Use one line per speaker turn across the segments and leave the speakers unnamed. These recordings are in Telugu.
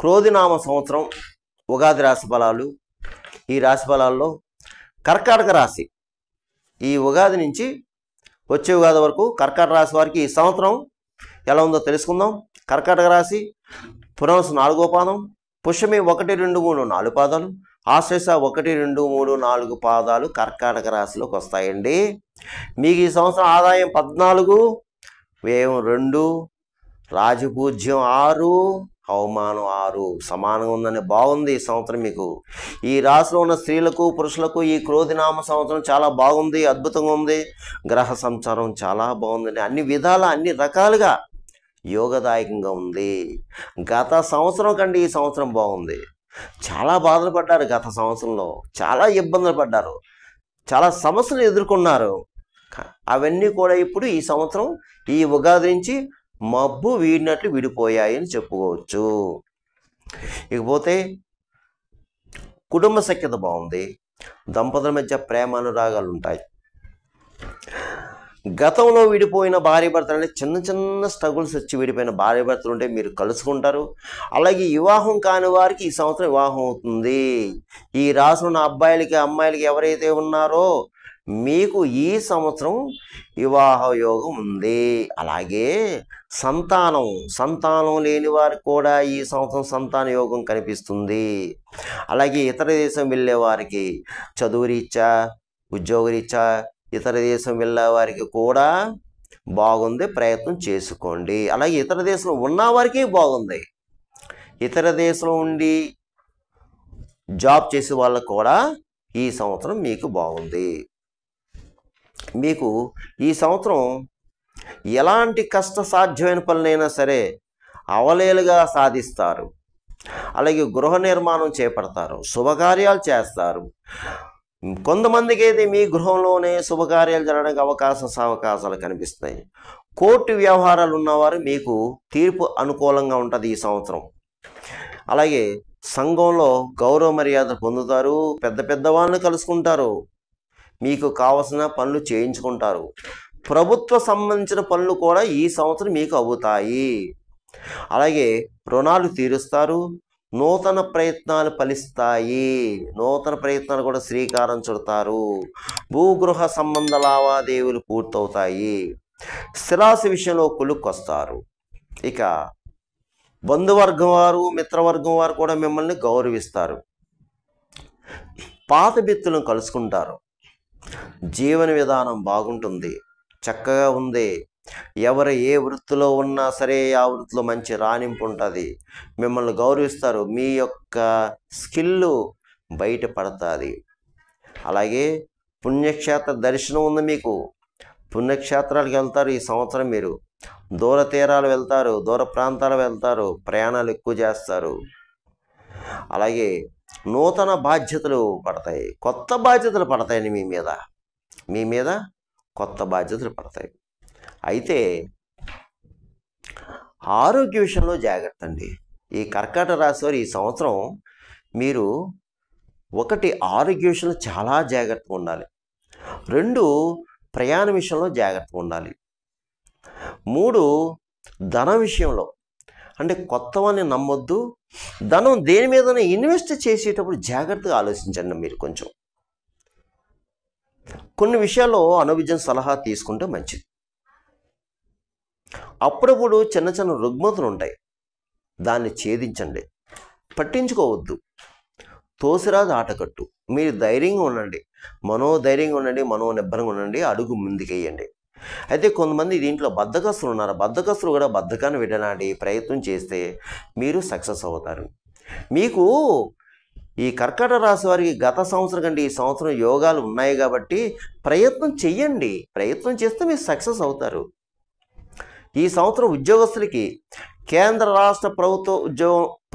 క్రోధినామ సంవత్సరం ఉగాది రాశి ఫలాలు. ఈ రాశి ఫలాల్లో కర్కాటక రాశి ఈ ఉగాది నుంచి వచ్చే ఉగాది వరకు కర్కాటక రాశి వారికి ఈ సంవత్సరం ఎలా ఉందో తెలుసుకుందాం. కర్కాటక రాశి పునర్వసు 4వ పాదం, పుష్యమి 1, 2, 3, 4 పాదాలు, ఆశ్లేష 1, 2, 3, 4 పాదాలు కర్కాటక రాశిలోకి వస్తాయండి. మీకు ఈ సంవత్సరం ఆదాయం 14, వ్యయం 2, రాజపూజ్యం 6, అవమానం 6 సమానంగా ఉందని బాగుంది ఈ సంవత్సరం. మీకు ఈ రాశిలో ఉన్న స్త్రీలకు పురుషులకు ఈ క్రోధినామ సంవత్సరం చాలా బాగుంది, అద్భుతంగా ఉంది. గ్రహ సంచారం చాలా బాగుందండి, అన్ని విధాల అన్ని రకాలుగా యోగదాయకంగా ఉంది. గత సంవత్సరం కంటే ఈ సంవత్సరం బాగుంది. చాలా బాధలు పడ్డారు, గత సంవత్సరంలో చాలా ఇబ్బందులు పడ్డారు, చాలా సమస్యలు ఎదుర్కొన్నారు. అవన్నీ కూడా ఇప్పుడు ఈ సంవత్సరం ఈ ఉగాది నుంచి మబ్బు వీడినట్లు విడిపోయాయని చెప్పుకోవచ్చు. ఇకపోతే కుటుంబ సఖ్యత బాగుంది, దంపతుల మధ్య ప్రేమ అనురాగాలు ఉంటాయి. గతంలో విడిపోయిన భార్య భర్తలు అంటే చిన్న చిన్న స్ట్రగుల్స్ వచ్చి విడిపోయిన భార్య భర్తలు ఉంటే మీరు కలుసుకుంటారు. అలాగే వివాహం కాని వారికి ఈ సంవత్సరం వివాహం అవుతుంది. ఈ రాశిలో ఉన్న అబ్బాయిలకి అమ్మాయిలకి ఎవరైతే ఉన్నారో మీకు ఈ సంవత్సరం వివాహ యోగం ఉంది. అలాగే సంతానం లేని వారికి కూడా ఈ సంవత్సరం సంతాన యోగం కనిపిస్తుంది. అలాగే ఇతర దేశం వెళ్ళే వారికి చదువు రీత్యా ఉద్యోగ రీత్యా ఇతర దేశం వెళ్ళే వారికి కూడా బాగుంది, ప్రయత్నం చేసుకోండి. అలాగే ఇతర దేశంలో ఉన్న వారికి బాగుంది. ఇతర దేశంలో ఉండి జాబ్ చేసే వాళ్ళకు కూడా ఈ సంవత్సరం మీకు బాగుంది. మీకు ఈ సంవత్సరం ఎలాంటి కష్ట సాధ్యమైన పనులైనా సరే అవలేలుగా సాధిస్తారు. అలాగే గృహ నిర్మాణం చేపడతారు, శుభకార్యాలు చేస్తారు. కొంతమందికి అయితే మీ గృహంలోనే శుభకార్యాలు జరగడానికి అవకాశాలు కనిపిస్తాయి. కోర్టు వ్యవహారాలు ఉన్నవారు మీకు తీర్పు అనుకూలంగా ఉంటుంది ఈ సంవత్సరం. అలాగే సంఘంలో గౌరవ మర్యాద పొందుతారు, పెద్ద వాళ్ళని కలుసుకుంటారు, మీకు కావలసిన పనులు చేయించుకుంటారు. ప్రభుత్వ సంబంధించిన పనులు కూడా ఈ సంవత్సరం మీకు అవుతాయి. అలాగే రుణాలు తీరుస్తారు, నూతన ప్రయత్నాలు ఫలిస్తాయి, నూతన ప్రయత్నాలు కూడా శ్రీకారం చుడతారు. భూగృహ సంబంధ లావాదేవీలు పూర్తవుతాయి. స్థిరాస్తి విషయంలో కొలుక్కొస్తారు. ఇక బంధువర్గం వారు మిత్రవర్గం వారు కూడా మిమ్మల్ని గౌరవిస్తారు. పాత వ్యక్తులను కలుసుకుంటారు. జీవన విధానం బాగుంటుంది, చక్కగా ఉంది. ఎవరు ఏ వృత్తిలో ఉన్నా సరే ఆ వృత్తిలో మంచి రాణింపు ఉంటుంది, మిమ్మల్ని గౌరవిస్తారు, మీ యొక్క స్కిల్ బయటపడుతుంది. అలాగే పుణ్యక్షేత్ర దర్శనం ఉంది మీకు, పుణ్యక్షేత్రాలకు వెళ్తారు ఈ సంవత్సరం. మీరు దూర తీరాలు వెళ్తారు, దూర ప్రాంతాలు వెళ్తారు, ప్రయాణాలు ఎక్కువ చేస్తారు. అలాగే నూతన బాధ్యతలు పడతాయి, కొత్త బాధ్యతలు పడతాయండి మీ మీద కొత్త బాధ్యతలు పడతాయి. అయితే ఆరోగ్య విషయంలో జాగ్రత్త అండి. ఈ కర్కాటక రాశి వారు ఈ సంవత్సరం మీరు 1 ఆరోగ్య విషయంలో చాలా జాగ్రత్తగా ఉండాలి. 2 ప్రయాణ విషయంలో జాగ్రత్తగా ఉండాలి. 3 ధన విషయంలో అంటే కొత్త వాళ్ళని నమ్మొద్దు. ధనం దేని మీదనే ఇన్వెస్ట్ చేసేటప్పుడు జాగ్రత్తగా ఆలోచించండి. మీరు కొంచెం కొన్ని విషయాల్లో అనుభవజ్ఞ సలహా తీసుకుంటే మంచిది. అప్పుడప్పుడు చిన్న చిన్న రుగ్మతలు ఉంటాయి, దాన్ని ఛేదించండి, పట్టించుకోవద్దు. తోసిరాదు ఆటకట్టు. మీరు ధైర్యంగా ఉండండి, మనోధైర్యంగా ఉండండి, మనోనిబ్బరంగా ఉండండి, అడుగు ముందుకేయండి. అయితే కొంతమంది దీంట్లో బద్ధకస్తులు ఉన్నారు. బద్ధకస్తులు కూడా బద్ధకాన్ని విడనాడి ప్రయత్నం చేస్తే మీరు సక్సెస్ అవుతారు. మీకు ఈ కర్కాటక రాశి వారికి గత సంవత్సరం కంటే ఈ సంవత్సరం యోగాలు ఉన్నాయి కాబట్టి ప్రయత్నం చెయ్యండి. ప్రయత్నం చేస్తే మీరు సక్సెస్ అవుతారు. ఈ సంవత్సరం ఉద్యోగస్తులకి కేంద్ర రాష్ట్ర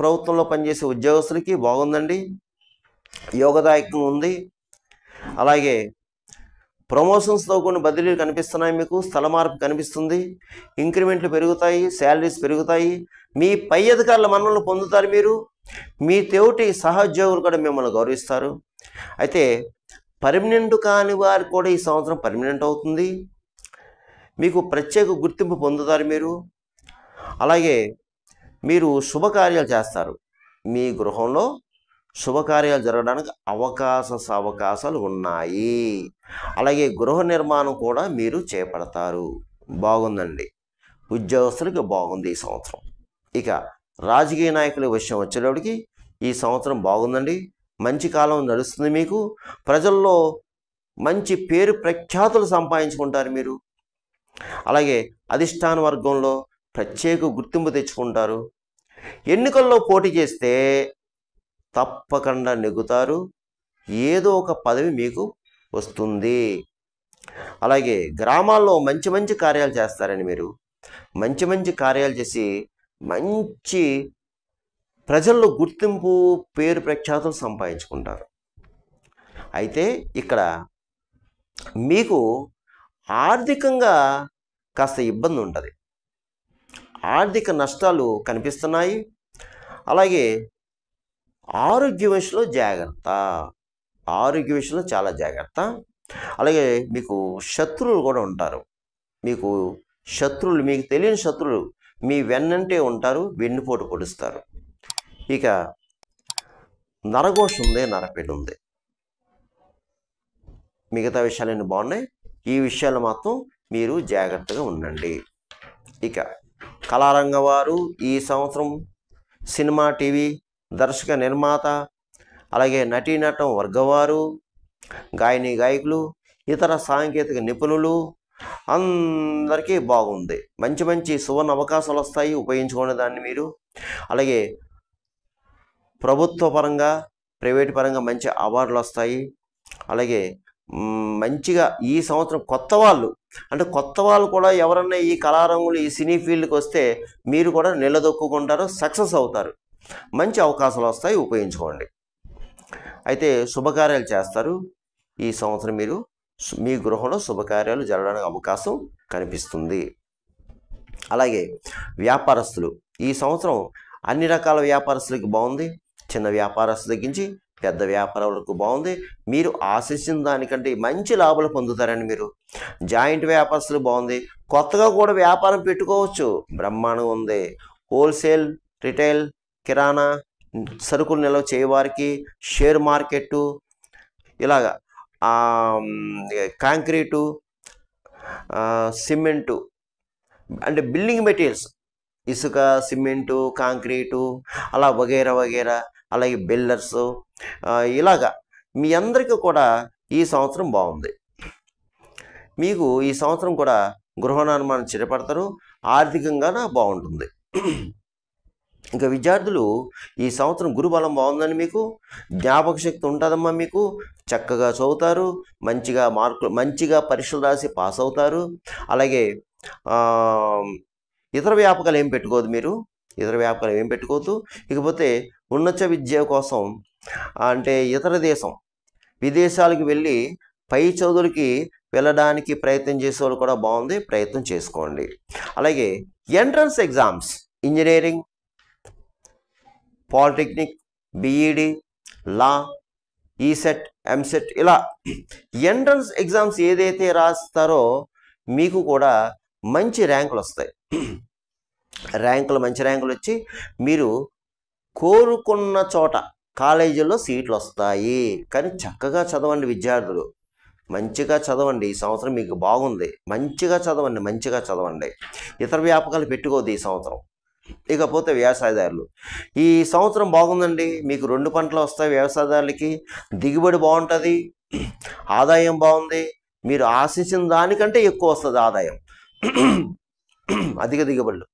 ప్రభుత్వంలో పనిచేసే ఉద్యోగస్తులకి బాగుందండి, యోగదాయకంగా ఉంది. అలాగే ప్రమోషన్స్తో కొన్ని బదిలీలు కనిపిస్తున్నాయి, మీకు స్థల మార్పు కనిపిస్తుంది, ఇంక్రిమెంట్లు పెరుగుతాయి, శాలరీస్ పెరుగుతాయి, మీ పై అధికారుల మన్ననలు పొందుతారు. మీరు మీ తోటి సహోద్యోగులు కూడా మిమ్మల్ని గౌరవిస్తారు. అయితే పర్మనెంట్ కాని వారు కూడా ఈ సంవత్సరం పర్మనెంట్ అవుతుంది, మీకు ప్రత్యేక గుర్తింపు పొందుతారు మీరు. అలాగే మీరు శుభకార్యాలు చేస్తారు, మీ గృహంలో శుభకార్యాలు జరగడానికి అవకాశాలు ఉన్నాయి. అలాగే గృహ నిర్మాణం కూడా మీరు చేపడతారు. బాగుందండి. ఉద్యోగస్తులకి బాగుంది ఈ సంవత్సరం. ఇక రాజకీయ నాయకుల విషయం వచ్చేటప్పటికి ఈ సంవత్సరం బాగుందండి. మంచి కాలం నడుస్తుంది. మీకు ప్రజల్లో మంచి పేరు ప్రఖ్యాతులు సంపాదించుకుంటారు మీరు. అలాగే అధిష్టాన వర్గంలో ప్రత్యేక గుర్తింపు తెచ్చుకుంటారు. ఎన్నికల్లో పోటీ చేస్తే తప్పకుండా నెగ్గుతారు. ఏదో ఒక పదవి మీకు వస్తుంది. అలాగే గ్రామాల్లో మంచి మంచి కార్యాలు చేస్తారని మీరు మంచి మంచి కార్యాలు చేసి మంచి ప్రజల్లో గుర్తింపు పేరు ప్రఖ్యాతులు సంపాదించుకుంటారు. అయితే ఇక్కడ మీకు ఆర్థికంగా కాస్త ఇబ్బంది ఉంటుంది. ఆర్థిక నష్టాలు కనిపిస్తున్నాయి. అలాగే ఆరోగ్య విషయంలో జాగ్రత్త. ఆరోగ్య విషయంలో చాలా జాగ్రత్త. అలాగే మీకు శత్రువులు కూడా ఉంటారు. మీకు శత్రువులు, మీకు తెలియని శత్రువులు మీ వెన్నంటే ఉంటారు. వెన్నుపోటు పొడుస్తారు. ఇక నరఘోష ఉంది, నరపేట ఉంది. మిగతా విషయాలన్నీ బాగున్నాయి. ఈ విషయాలు మాత్రం మీరు జాగ్రత్తగా ఉండండి. ఇక కళారంగం వారు ఈ సంవత్సరం సినిమా, టీవీ, దర్శక, నిర్మాత, అలాగే నటీనటం వర్గవారు, గాయని గాయకులు, ఇతర సాంకేతిక నిపుణులు అందరికీ బాగుంది. మంచి మంచి సువర్ణ అవకాశాలు వస్తాయి. ఉపయోగించుకునే దాన్ని మీరు. అలాగే ప్రభుత్వ పరంగా, ప్రైవేట్ పరంగా మంచి అవార్డులు వస్తాయి. అలాగే మంచిగా ఈ సంవత్సరం కొత్త వాళ్ళు కూడా ఎవరన్నా ఈ కళారంగులు, ఈ సినీ ఫీల్డ్కి వస్తే మీరు కూడా నిలదొక్కుంటారు, సక్సెస్ అవుతారు. మంచి అవకాశాలు వస్తాయి. ఉపయోగించుకోండి. అయితే శుభకార్యాలు చేస్తారు. ఈ సంవత్సరం మీరు మీ గృహంలో శుభకార్యాలు జరగడానికి అవకాశం కనిపిస్తుంది. అలాగే వ్యాపారస్తులు ఈ సంవత్సరం అన్ని రకాల వ్యాపారస్తులకి బాగుంది. చిన్న వ్యాపారస్తుల తగ్గించి పెద్ద వ్యాపారాలకు బాగుంది. మీరు ఆశించిన దానికంటే మంచి లాభాలు పొందుతారని మీరు. జాయింట్ వ్యాపారస్తులు బాగుంది. కొత్తగా కూడా వ్యాపారం పెట్టుకోవచ్చు. బ్రహ్మాండంగా ఉంది. హోల్సేల్, రిటైల్, కిరాణా సరుకులు నిల్వ చేయవారికి, షేర్ మార్కెట్టు, ఇలాగా కాంక్రీటు, సిమెంటు అంటే బిల్డింగ్ మెటీరియల్స్, ఇసుక, సిమెంటు, కాంక్రీటు, అలా వగేరా వగేరా, అలాగే బిల్డర్సు, ఇలాగా మీ అందరికీ కూడా ఈ సంవత్సరం బాగుంది. మీకు ఈ సంవత్సరం కూడా గృహ నిర్మాణం చేపడతారు. ఆర్థికంగా బాగుంటుంది. ఇంకా విద్యార్థులు ఈ సంవత్సరం గురుబలం బాగుందని మీకు. జ్ఞాపక శక్తి ఉంటుందమ్మా మీకు. చక్కగా చదువుతారు. మంచిగా పరీక్షలు రాసి పాస్ అవుతారు. అలాగే ఇతర వ్యాపకాలు ఏం పెట్టుకోవద్దు మీరు. ఇకపోతే ఉన్నత విద్య కోసం అంటే విదేశాలకు వెళ్ళి పై చదువులకి వెళ్ళడానికి ప్రయత్నం చేసేవాళ్ళు కూడా బాగుంది. ప్రయత్నం చేసుకోండి. అలాగే entrance exams, engineering, polytechnic, BEd, law, ECET, EAMCET, ఇలా ఎంట్రన్స్ ఎగ్జామ్స్ ఏదైతే రాస్తారో మీకు కూడా మంచి ర్యాంకులు వస్తాయి. మంచి ర్యాంకులు వచ్చి మీరు కోరుకున్న చోట కాలేజీల్లో సీట్లు వస్తాయి. కానీ చక్కగా చదవండి విద్యార్థులు. మంచిగా చదవండి. ఈ సంవత్సరం మీకు బాగుంది. మంచిగా చదవండి. ఇతర వ్యాపకాలు పెట్టుకోవద్దు ఈ సంవత్సరం. ఇకపోతే వ్యవసాయదారులు ఈ సంవత్సరం బాగుందండి. మీకు 2 పంటలు వస్తాయి. వ్యవసాయదారులకి దిగుబడి బాగుంటుంది. ఆదాయం బాగుంది. మీరు ఆశించిన దానికంటే ఎక్కువ వస్తుంది ఆదాయం. అధిక దిగుబడులు.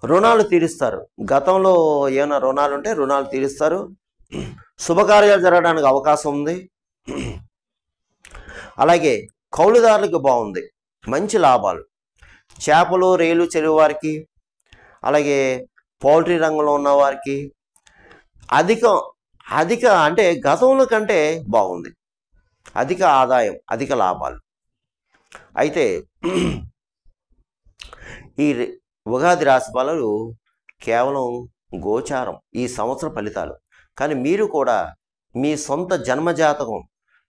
రుణాలు తీరుస్తారు. గతంలో ఏమైనా రుణాలు ఉంటే రుణాలు తీరుస్తారు. శుభకార్యాలు జరగడానికి అవకాశం ఉంది. అలాగే కౌలుదారులకు బాగుంది. మంచి లాభాలు. చేపలు, రేలు, చెరువు వారికి, అలాగే పౌల్ట్రీ రంగంలో ఉన్న వారికి అధిక అంటే గతంలో కంటే బాగుంది. అధిక ఆదాయం, అధిక లాభాలు. అయితే ఈ ఉగాది రాశి ఫలాలు కేవలం గోచారం, ఈ సంవత్సర ఫలితాలు. కానీ మీరు కూడా మీ సొంత జన్మజాతకం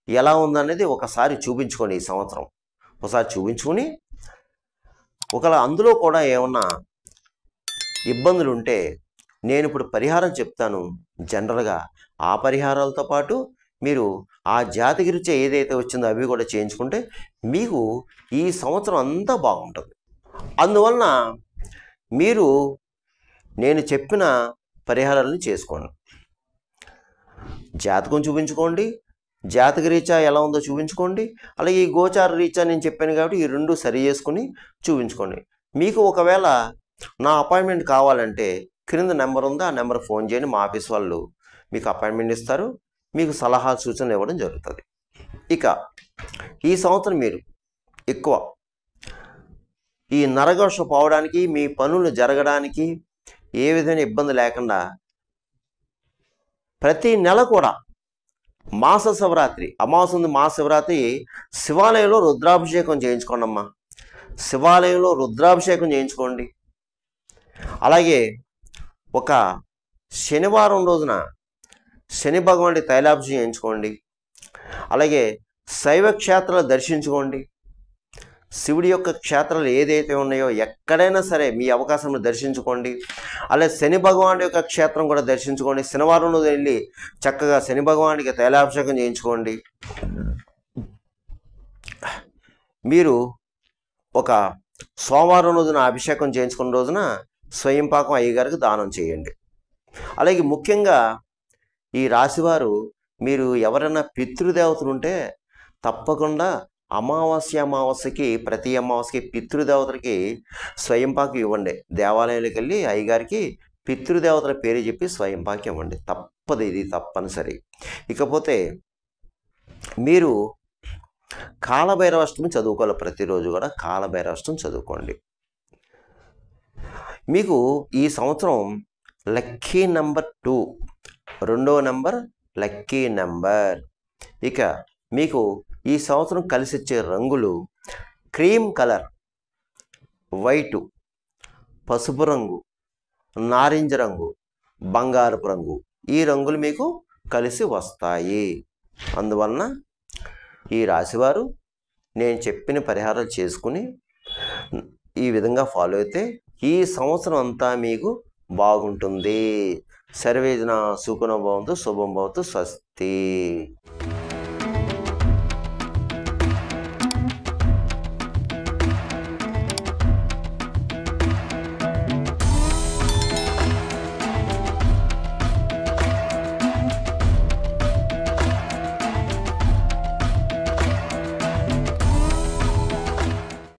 ఎలా ఉందనేది ఒకసారి చూపించుకోండి. ఈ సంవత్సరం ఒకసారి చూపించుకొని ఒకవేళ అందులో కూడా ఏమన్నా ఇబ్బందులు ఉంటే నేను ఇప్పుడు పరిహారం చెప్తాను జనరల్గా. ఆ పరిహారాలతో పాటు మీరు ఆ జాతకి రీత్యా ఏదైతే వచ్చిందో అవి కూడా చేయించుకుంటే మీకు ఈ సంవత్సరం అంతా బాగుంటుంది. అందువలన మీరు నేను చెప్పిన పరిహారాలను చేసుకోండి. జాతకం చూపించుకోండి, జాతక రీత్యా ఎలా ఉందో చూపించుకోండి, అలాగే ఈ గోచార రీత్యా నేను చెప్పాను కాబట్టి ఈ రెండు సరి చేసుకుని చూపించుకోండి. మీకు ఒకవేళ నా అపాయింట్మెంట్ కావాలంటే క్రింద నెంబర్ ఉంది, ఆ నెంబర్ ఫోన్ చేయండి. మా ఆఫీస్ వాళ్ళు మీకు అపాయింట్మెంట్ ఇస్తారు, మీకు సలహా సూచనలు ఇవ్వడం జరుగుతుంది. ఇక ఈ సంవత్సరం మీరు ఎక్కువ ఈ నరఘోష పోవడానికి, మీ పనులు జరగడానికి ఏ విధమైన ఇబ్బంది లేకుండా ప్రతి నెల కూడా మాస శివరాత్రి, అమావాస్య ఉంది మహాశివరాత్రి, శివాలయంలో రుద్రాభిషేకం చేయించుకోండి అమ్మా. శివాలయంలో రుద్రాభిషేకం చేయించుకోండి. అలాగే ఒక శనివారం రోజున శని భగవానుడి తైలాభిషేకం చేయించుకోండి. అలాగే శైవ క్షేత్రాలు దర్శించుకోండి. శివుడి యొక్క క్షేత్రాలు ఏదైతే ఉన్నాయో ఎక్కడైనా సరే మీ అవకాశంలో దర్శించుకోండి. అలాగే శని భగవానుడి యొక్క క్షేత్రం కూడా దర్శించుకోండి. శనివారం రోజు వెళ్ళి చక్కగా శని భగవానుడికి తైలాభిషేకం చేయించుకోండి. మీరు ఒక సోమవారం రోజున అభిషేకం చేయించుకున్న రోజున స్వయంపాకం అయ్యగారికి దానం చేయండి. అలాగే ముఖ్యంగా ఈ రాశివారు మీరు ఎవరైనా పితృదేవతలు ఉంటే తప్పకుండా అమావాస్యకి ప్రతి అమావాస్యకి పితృదేవతలకి స్వయంపాకం ఇవ్వండి. దేవాలయాలకు వెళ్ళి అయ్యగారికి పితృదేవతల పేరు చెప్పి స్వయంపాకం ఇవ్వండి. తప్పదు, ఇది తప్పనిసరి. ఇకపోతే మీరు కాలభైరవాష్టమి చదువుకోవాలి. ప్రతిరోజు కూడా కాలభైరవాష్టమి చదువుకోండి. మీకు ఈ సంవత్సరం లక్కీ నెంబర్ 2, రెండవ నెంబర్ లక్కీ నెంబర్. ఇక మీకు ఈ సంవత్సరం కలిసి వచ్చే రంగులు క్రీమ్ కలర్, వైటు, పసుపు రంగు, నారింజ రంగు, బంగారపు రంగు. ఈ రంగులు మీకు కలిసి వస్తాయి. అందువలన ఈ రాశివారు నేను చెప్పిన పరిహారాలు చేసుకుని ఈ విధంగా ఫాలో అయితే ఈ సంవత్సరం అంతా మీకు బాగుంటుంది. సర్వేజన సుఖనో భవంతు, శుభం భవతు, స్వస్తి.